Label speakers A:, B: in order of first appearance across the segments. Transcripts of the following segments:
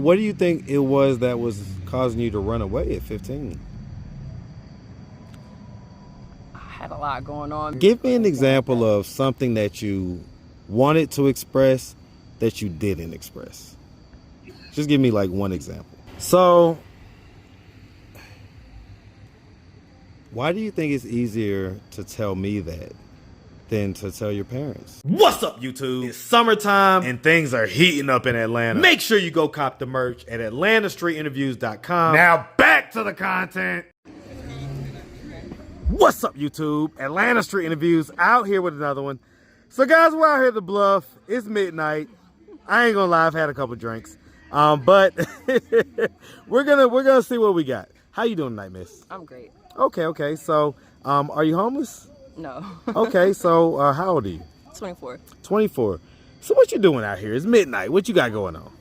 A: what do you think it was that was causing you to run away at 15?
B: I had a lot going on.
A: Give me an example of something that you wanted to express that you didn't express. Just give me like one example. So, why do you think it's easier to tell me that than to tell your parents? What's up, YouTube? It's summertime and things are heating up in Atlanta. Make sure you go cop the merch at atlantastreetinterviews.com. Now back to the content. What's up, YouTube? Atlanta Street Interviews out here with another one. So guys, we're out here at the Bluff. It's midnight. I ain't gonna lie, I've had a couple drinks. But we're gonna see what we got. How you doing tonight, miss?
B: I'm great.
A: Okay. So, are you homeless?
B: No.
A: Okay, so how old are you?
B: 24.
A: 24. So what you doing out here? It's midnight. What you got going on?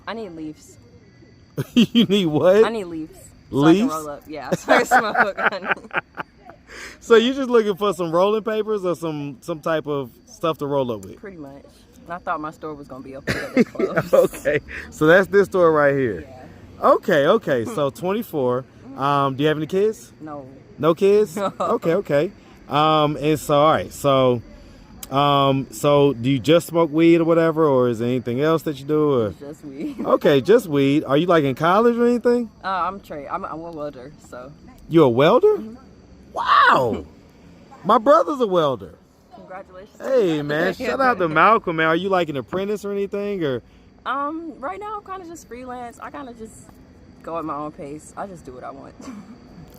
B: I need leaves.
A: You need what?
B: I need leaves.
A: Leaves?
B: So I can roll up. Yeah, so I can smoke.
A: So you just looking for some rolling papers or some type of stuff to roll up with?
B: Pretty much. And I thought my store was going to be open, but they closed.
A: Okay, so that's this store right here.
B: Yeah.
A: Okay. So 24. Do you have any kids?
B: No.
A: No kids?
B: No.
A: Okay. And so, all right. So, so do you just smoke weed or whatever, or is there anything else that you do? Or?
B: Just weed.
A: Okay, just weed. Are you like in college or anything?
B: I'm trained. I'm a welder, so.
A: You're a welder?
B: Mm-hmm.
A: Wow. My brother's a welder.
B: Congratulations.
A: Hey, man. Shout out to Malcolm, man. Are you like an apprentice or anything? Or?
B: Right now I'm kind of just freelance. I kind of just go at my own pace. I just do what I want.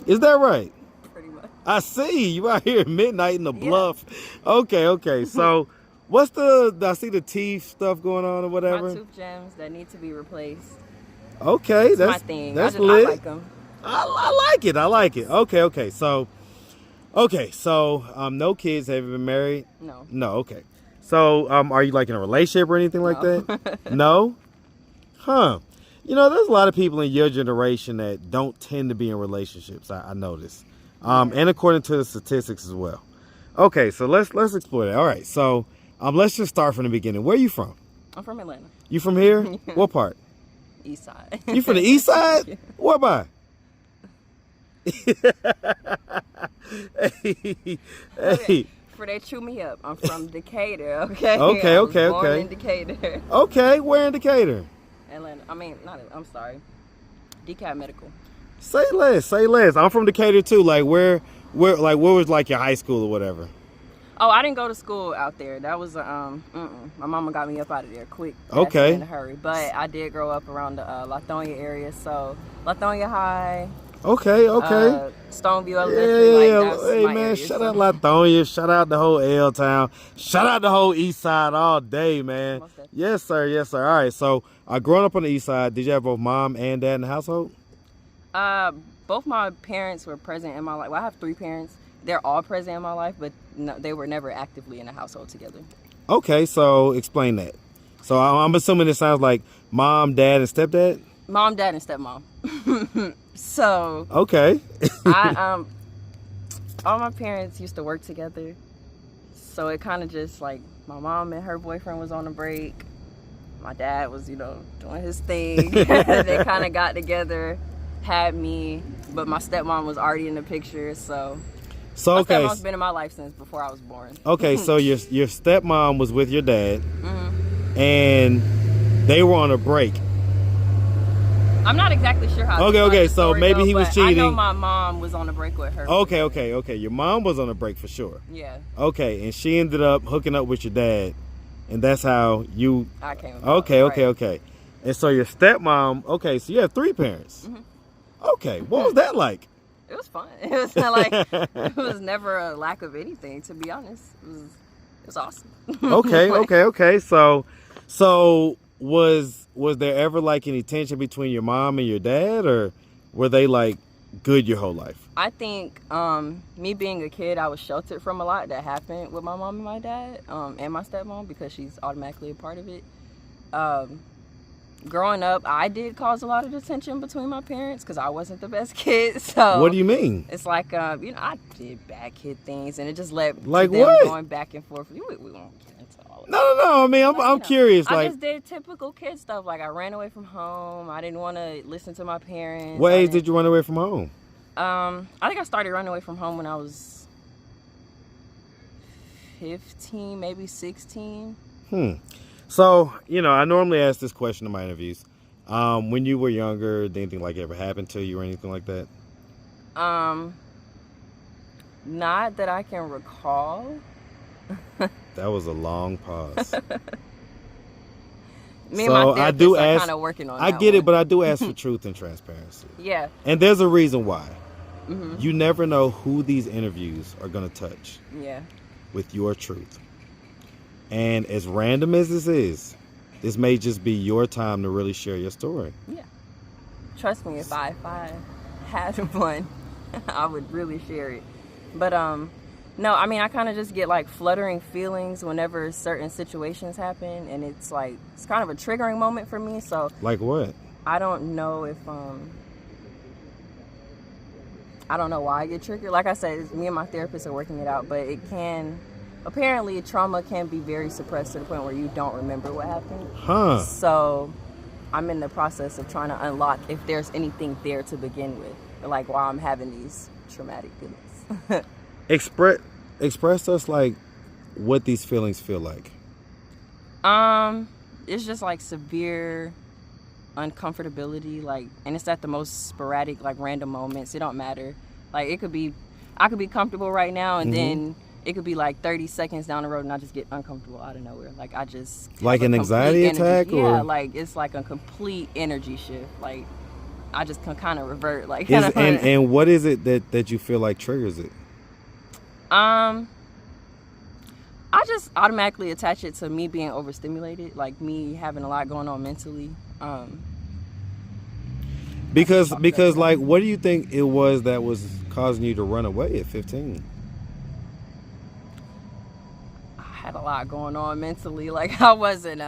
A: Is that right?
B: Pretty much.
A: I see you out here at midnight in the Bluff. Yeah. Okay. So, what's I see the teeth stuff going on or whatever.
B: My tooth gems that need to be replaced.
A: Okay, that's
B: my thing.
A: That's
B: I
A: lit.
B: like them.
A: I like it. Okay. So, no kids. Have you been married?
B: No.
A: No. Okay. So, are you like in a relationship or anything like that? No. Huh. You know, there's a lot of people in your generation that don't tend to be in relationships. I noticed. And according to the statistics as well. Okay, so let's explore that. All right, so let's just start from the beginning. Where are you from?
B: I'm from Atlanta.
A: You from here?
B: Yeah.
A: What part?
B: East side.
A: You from the east side?
B: Yeah.
A: Where by? Hey.
B: For they chew me up. I'm from Decatur, okay?
A: Okay.
B: Born in Decatur.
A: Okay, where in Decatur?
B: Atlanta. I'm sorry. DeKalb Medical.
A: Say less. I'm from Decatur too. Like where was like your high school or whatever?
B: Oh, I didn't go to school out there. That was my mama got me up out of there quick.
A: Okay.
B: In a hurry. But I did grow up around the Lithonia area, so Lithonia High.
A: Okay.
B: Stoneview Elementary.
A: Yeah. Hey man,
B: area,
A: shout out Lithonia, shout out the whole L Town, shout out the whole East Side all day, man. Yes, sir. All right. So, growing up on the East Side, did you have both mom and dad in the household?
B: Both my parents were present in my life. Well, I have 3 parents. They're all present in my life, but no, they were never actively in a household together. Okay,
A: so explain that. So I'm assuming it sounds like mom, dad, and stepdad?
B: Mom, dad, and stepmom. So.
A: Okay.
B: All my parents used to work together. So it kind of just like my mom and her boyfriend was on a break. My dad was, doing his thing. They kind of got together, had me, but my stepmom was already in the picture, so my stepmom's been in my life since before I was born.
A: Okay, so your stepmom was with your dad,
B: mm-hmm.
A: and they were on a break.
B: I'm not exactly sure how.
A: Okay, so maybe he was cheating. I
B: know my mom was on a break with her.
A: Okay. Your mom was on a break for sure.
B: Yeah.
A: Okay, and she ended up hooking up with your dad, and that's how
B: I came about.
A: Okay. And so your stepmom. Okay, so you have 3 parents.
B: Mm-hmm.
A: Okay, what was that like?
B: It was fun. It was not it was never a lack of anything, to be honest. It was awesome.
A: Okay. So was there ever like any tension between your mom and your dad, or were they like good your whole life?
B: I think me being a kid, I was sheltered from a lot that happened with my mom and my dad, and my stepmom, because she's automatically a part of it. growing up, I did cause a lot of dissension between my parents because I wasn't the best kid. So
A: What do you mean?
B: it's like, I did bad kid things, and it just led
A: Like
B: to them
A: what?
B: going back and forth. We won't get into all of that.
A: No. I mean, I'm curious.
B: I
A: Like,
B: just did typical kid stuff. Like I ran away from home. I didn't want to listen to my parents.
A: what age did you run away from home?
B: I think I started running away from home when I was 15, maybe 16.
A: So, I normally ask this question in my interviews. When you were younger, did anything like ever happen to you or anything like that?
B: Not that I can recall.
A: That was a long pause.
B: Me and my therapist are kind of working on that.
A: I get
B: one.
A: it, but I do ask for truth and transparency.
B: Yeah.
A: And there's a reason why.
B: Mm-hmm.
A: You never know who these interviews are going to touch.
B: Yeah.
A: With your truth. And as random as this is, this may just be your time to really share your story.
B: Yeah. Trust me, if I had one, I would really share it. But no, I mean, I kind of just get like fluttering feelings whenever certain situations happen, and it's kind of a triggering moment for me. So
A: like what?
B: I don't know if I don't know why I get triggered. Like I said, me and my therapist are working it out, but apparently trauma can be very suppressed to the point where you don't remember what happened.
A: Huh.
B: So I'm in the process of trying to unlock if there's anything there to begin with, like while I'm having these traumatic feelings.
A: Express to us like what these feelings feel like.
B: It's just like severe uncomfortability, and it's at the most sporadic, like random moments. It don't matter. Like I could be comfortable right now, and then it could be like 30 seconds down the road and I just get uncomfortable out of nowhere. Like I just
A: like an anxiety attack, or
B: yeah, like it's like a complete energy shift. Like I just can kind of revert. Like
A: and what is it that you feel like triggers it?
B: I just automatically attach it to me being overstimulated, like me having a lot going on mentally.
A: Because like, what do you think it was that was causing you to run away at 15?
B: I had a lot going on mentally. Like I wasn't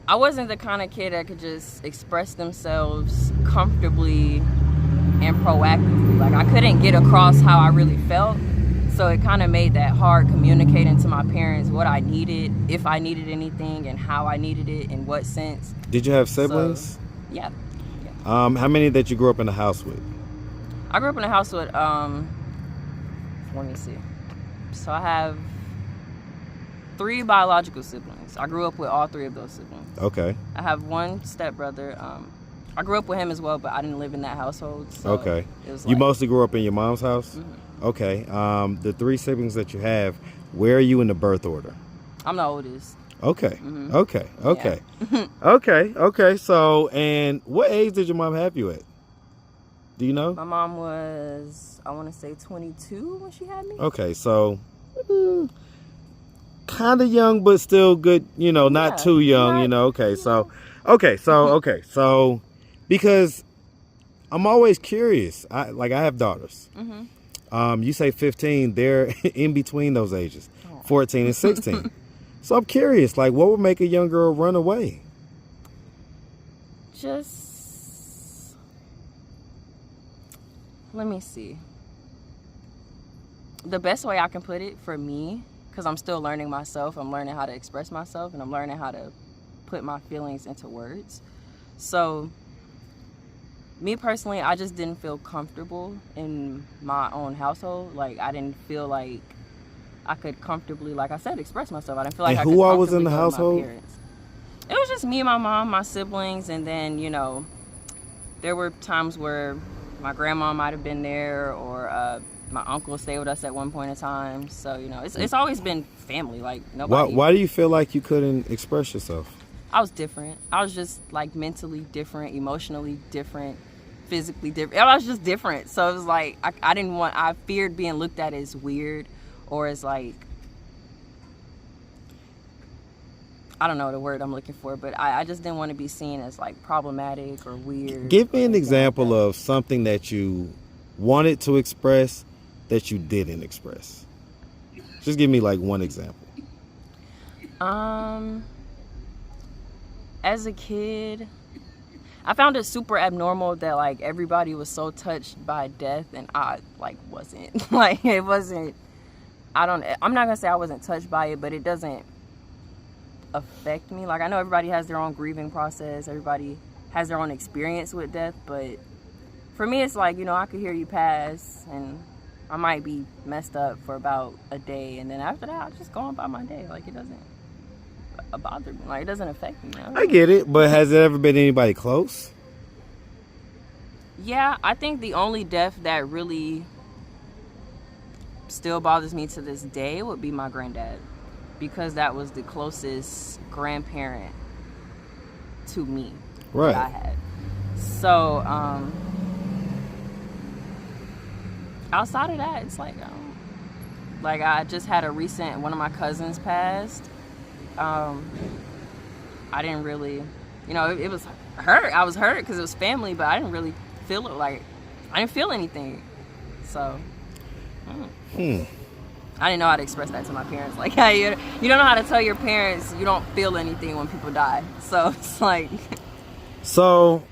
B: the kind of kid that could just express themselves comfortably and proactively. Like I couldn't get across how I really felt. So it kind of made that hard communicating to my parents what I needed, if I needed anything, and how I needed it, in what sense.
A: Did you have siblings?
B: So, yeah.
A: How many that you grew up in the house with?
B: I grew up in a house with, let me see. So I have 3 biological siblings. I grew up with all 3 of those siblings.
A: Okay.
B: I have one stepbrother. I grew up with him as well, but I didn't live in that household. So
A: okay.
B: It was
A: you mostly grew up in your mom's house?
B: Mm-hmm.
A: Okay. The 3 siblings that you have, where are you in the birth order?
B: I'm the oldest.
A: Okay.
B: Mm-hmm.
A: Okay.
B: Yeah.
A: Okay. So, and what age did your mom have you at? Do you know?
B: My mom was, I want to say 22 when she had me.
A: Okay. So, kind of young, but still good, not too young, Okay. So, because I'm always curious. I have daughters.
B: Mm-hmm.
A: You say 15, they're in between those ages, 14 and 16. So I'm curious, like, what would make a young girl run away?
B: Just, let me see. The best way I can put it for me, because I'm still learning myself, I'm learning how to express myself, and I'm learning how to put my feelings into words. So me personally, I just didn't feel comfortable in my own household. Like I didn't feel like I could comfortably, like I said, express myself. I didn't feel like I could
A: comfortably. Who all was in the
B: go with
A: household?
B: my parents. It was just me and my mom, my siblings, and then there were times where my grandma might have been there, or my uncle stayed with us at one point in time. So it's always been family. Like nobody.
A: Why do you feel like you couldn't express yourself?
B: I was different. I was just like mentally different, emotionally different, physically different. I was just different. So it was like I feared being looked at as weird, or as like, I don't know the word I'm looking for, but I just didn't want to be seen as like problematic or weird.
A: Give me an example of something that you wanted to express that you didn't express. Just give me like one example.
B: As a kid, I found it super abnormal that like everybody was so touched by death and I like wasn't. Like it wasn't. I'm not gonna say I wasn't touched by it, but it doesn't affect me. Like I know everybody has their own grieving process. Everybody has their own experience with death, but for me, it's like, you know, I could hear you pass and I might be messed up for about a day, and then after that, I'll just go on by my day. Like, it doesn't bother me. Like, it doesn't affect me.
A: I get it, but has there ever been anybody close?
B: Yeah, I think the only death that really still bothers me to this day would be my granddad, because that was the closest grandparent to me
A: Right.
B: that I had. So, outside of that, it's like I just had one of my cousins passed. I didn't really, you know, it was hurt. I was hurt because it was family, but I didn't really feel it. Like, I didn't feel anything. So, I didn't know how to express that to my parents. Like, you don't know how to tell your parents you don't feel anything when people die. So it's like.
A: So,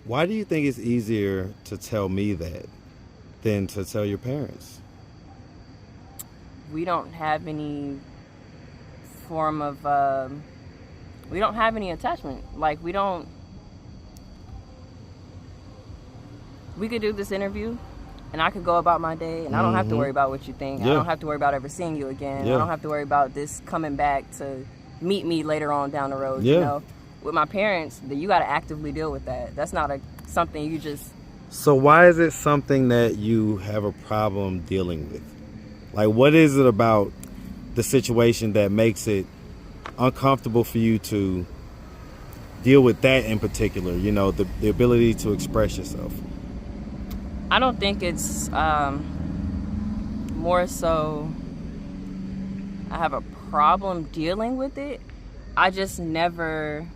A: why do you think it's easier to tell me that than to tell your parents?
B: We don't have any form of, we don't have any attachment. Like, we could do this interview and I could go about my day and I don't have to worry about what you think.
A: Yeah.
B: I don't have to worry about ever seeing you again.
A: Yeah.
B: I don't have to worry about this coming back to meet me later on down the road.
A: Yeah.
B: You know, with my parents, you got to actively deal with that. That's not something you just.
A: So why is it something that you have a problem dealing with? Like, what is it about the situation that makes it uncomfortable for you to deal with that in particular? You know, the ability to express yourself.
B: I don't think it's more so I have a problem dealing with it. I just never,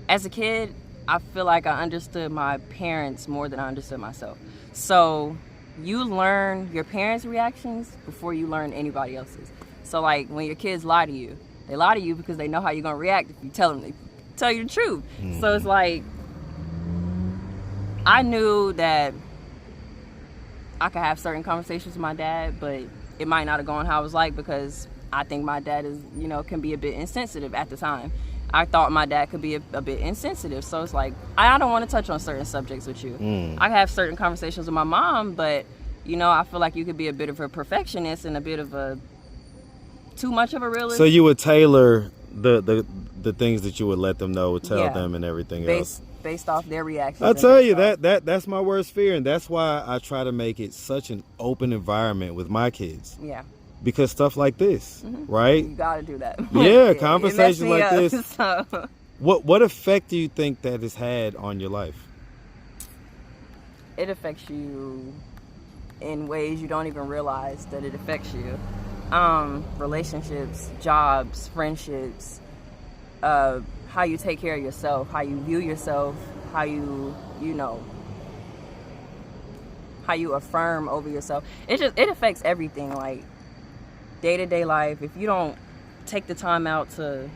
B: as a kid, I feel like I understood my parents more than I understood myself. So you learn your parents' reactions before you learn anybody else's. So like when your kids lie to you, they lie to you because they know how you're going to react if you tell them, they tell you the truth. So it's like, I knew that I could have certain conversations with my dad, but it might not have gone how I was like, because I think my dad is, you know, can be a bit insensitive at the time. I thought my dad could be a bit insensitive. So it's like, I don't want to touch on certain subjects with you. I have certain conversations with my mom, but, you know, I feel like you could be a bit of a perfectionist and a bit of a too much of a realist.
A: So you would tailor the things that you would let them know, tell them and everything else.
B: Based off their reactions.
A: I tell you, that's my worst fear, and that's why I try to make it such an open environment with my kids.
B: Yeah.
A: Because stuff like this, right?
B: You gotta do that.
A: Yeah, conversations like this.
B: So.
A: What effect do you think that has had on your life?
B: It affects you in ways you don't even realize that it affects you. Relationships, jobs, friendships, how you take care of yourself, how you view yourself, how you affirm over yourself. It affects everything, like day-to-day life. If you don't take the time out to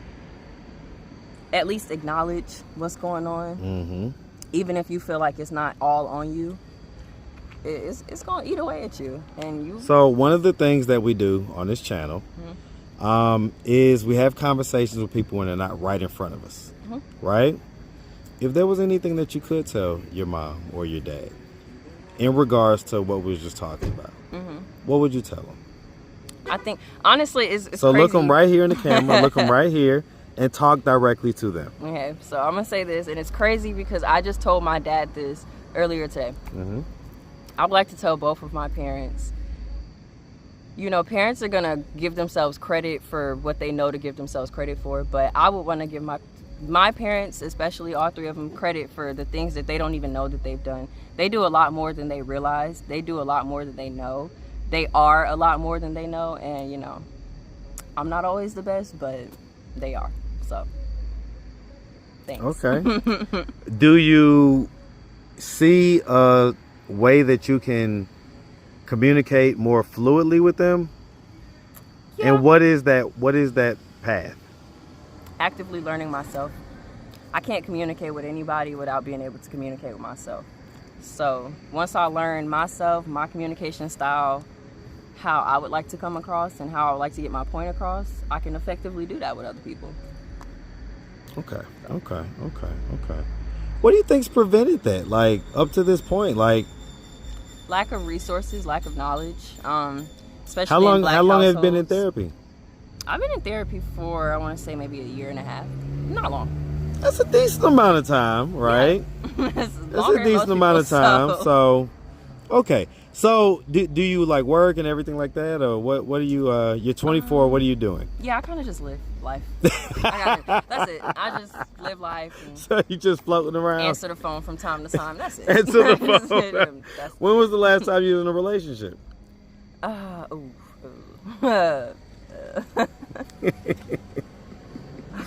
B: at least acknowledge what's going on, even if you feel like it's not all on you, it's gonna eat away at you. So
A: one of the things that we do on this channel is we have conversations with people when they're not right in front of us, right? If there was anything that you could tell your mom or your dad in regards to what we were just talking about, what would you tell them?
B: I think, honestly, it's
A: so
B: crazy.
A: Look them right here in the camera, look them right here, and talk directly to them.
B: Okay, so I'm going to say this, and it's crazy because I just told my dad this earlier today. I would like to tell both of my parents, you know, parents are going to give themselves credit for what they know to give themselves credit for, but I would want to give my parents, especially all three of them, credit for the things that they don't even know that they've done. They do a lot more than they realize. They do a lot more than they know. They are a lot more than they know, and, you know, I'm not always the best, but they are, so thanks.
A: Okay. Do you see a way that you can communicate more fluidly with them?
B: Yeah.
A: And what is that path?
B: Actively learning myself. I can't communicate with anybody without being able to communicate with myself. So once I learn myself, my communication style, how I would like to come across and how I would like to get my point across, I can effectively do that with other people.
A: Okay. What do you think's prevented that? Like, up to this point, like,
B: Lack of resources, lack of knowledge, especially
A: how long
B: in Black
A: have you been in
B: households.
A: therapy?
B: I've been in therapy for, I want to say, maybe a year and a half. Not long.
A: That's a decent amount of time, right?
B: Yeah.
A: That's a decent amount of time. So, okay. So, do you like work and everything like that, or what do you? You're 24. What are you doing?
B: Yeah, I kind of just live life. That's it. I just live life and
A: So you just floating around.
B: answer the phone from time to time. That's it.
A: Answer the phone.
B: That's
A: When was the last time you were in a relationship?
B: I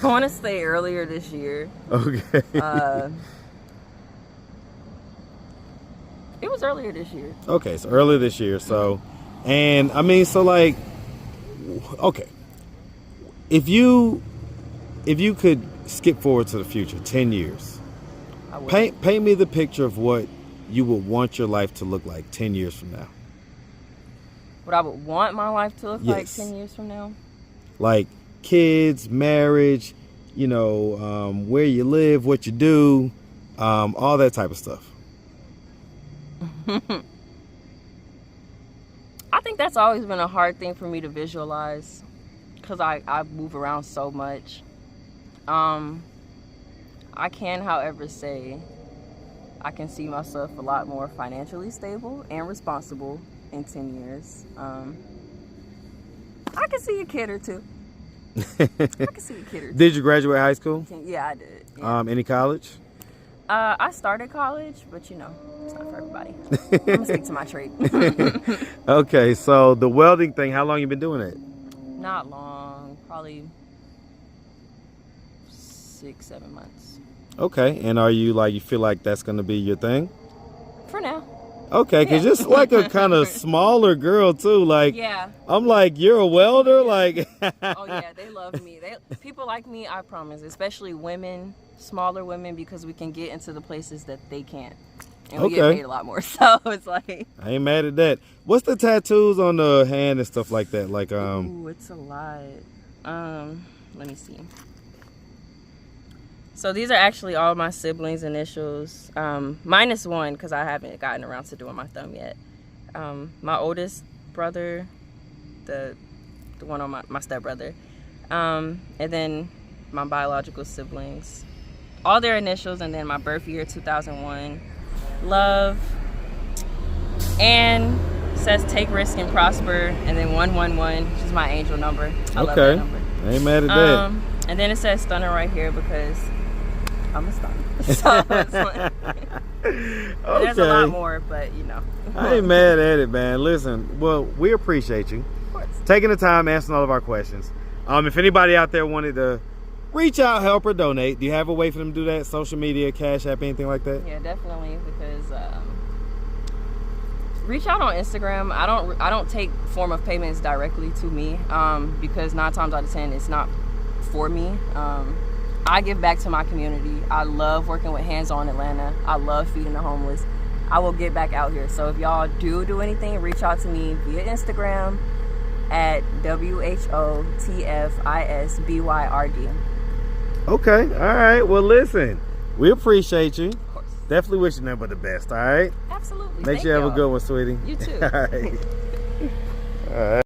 B: want to say earlier this year.
A: Okay.
B: It was earlier this year.
A: Okay, so earlier this year. So, and I mean, so like, okay, if you could skip forward to the future, 10 years,
B: I would.
A: paint me the picture of what you would want your life to look like 10 years from now.
B: What I would want my life to look like
A: Yes.
B: 10 years from now?
A: Like kids, marriage, where you live, what you do, all that type of stuff.
B: I think that's always been a hard thing for me to visualize because I move around so much. I can, however, say I can see myself a lot more financially stable and responsible in 10 years. I can see a kid or two. I can see a kid or two.
A: Did you graduate high school?
B: Yeah, I did. Yeah.
A: Any college?
B: I started college, but it's not for everybody. I'm gonna stick to my trade.
A: Okay, so the welding thing, how long you been doing it?
B: Not long, probably 6-7 months.
A: Okay, and are you like, you feel like that's gonna be your thing?
B: For now.
A: Okay, because
B: Yeah.
A: you're like a kind of smaller girl too. Like,
B: Yeah.
A: I'm like, you're a welder, like.
B: Oh yeah, they love me. People like me, I promise, especially women, smaller women, because we can get into the places that they can't. And we get
A: Okay.
B: paid a lot more. So it's like,
A: I ain't mad at that. What's the tattoos on the hand and stuff like that? Like,
B: ooh, it's a lot. Let me see. So these are actually all my siblings' initials, minus one because I haven't gotten around to doing my thumb yet. My oldest brother, the one on my stepbrother, and then my biological siblings, all their initials, and then my birth year, 2001, love, and says take risk and prosper, and then 111, which is my angel number. I love that number.
A: I ain't mad at that.
B: And then it says stunner right here because I'm a stunner. So it's like, there's a lot more, but
A: I ain't mad at it, man. Listen, well, we appreciate you
B: Of course.
A: taking the time, answering all of our questions. If anybody out there wanted to reach out, help, or donate, do you have a way for them to do that? Social media, Cash App, anything like that?
B: Yeah, definitely, because reach out on Instagram. I don't take form of payments directly to me because 9 times out of 10 it's not for me. I give back to my community. I love working with Hands On Atlanta. I love feeding the homeless. I will get back out here. So if y'all do anything, reach out to me via Instagram at WHOTFISBYRD.
A: Okay, all right. Well, listen, we appreciate you.
B: Of course.
A: Definitely wish you nothing but the best, all right?
B: Absolutely.
A: Make
B: Thank
A: sure you have a
B: y'all.
A: good one, sweetie.
B: You too.
A: All right. All right.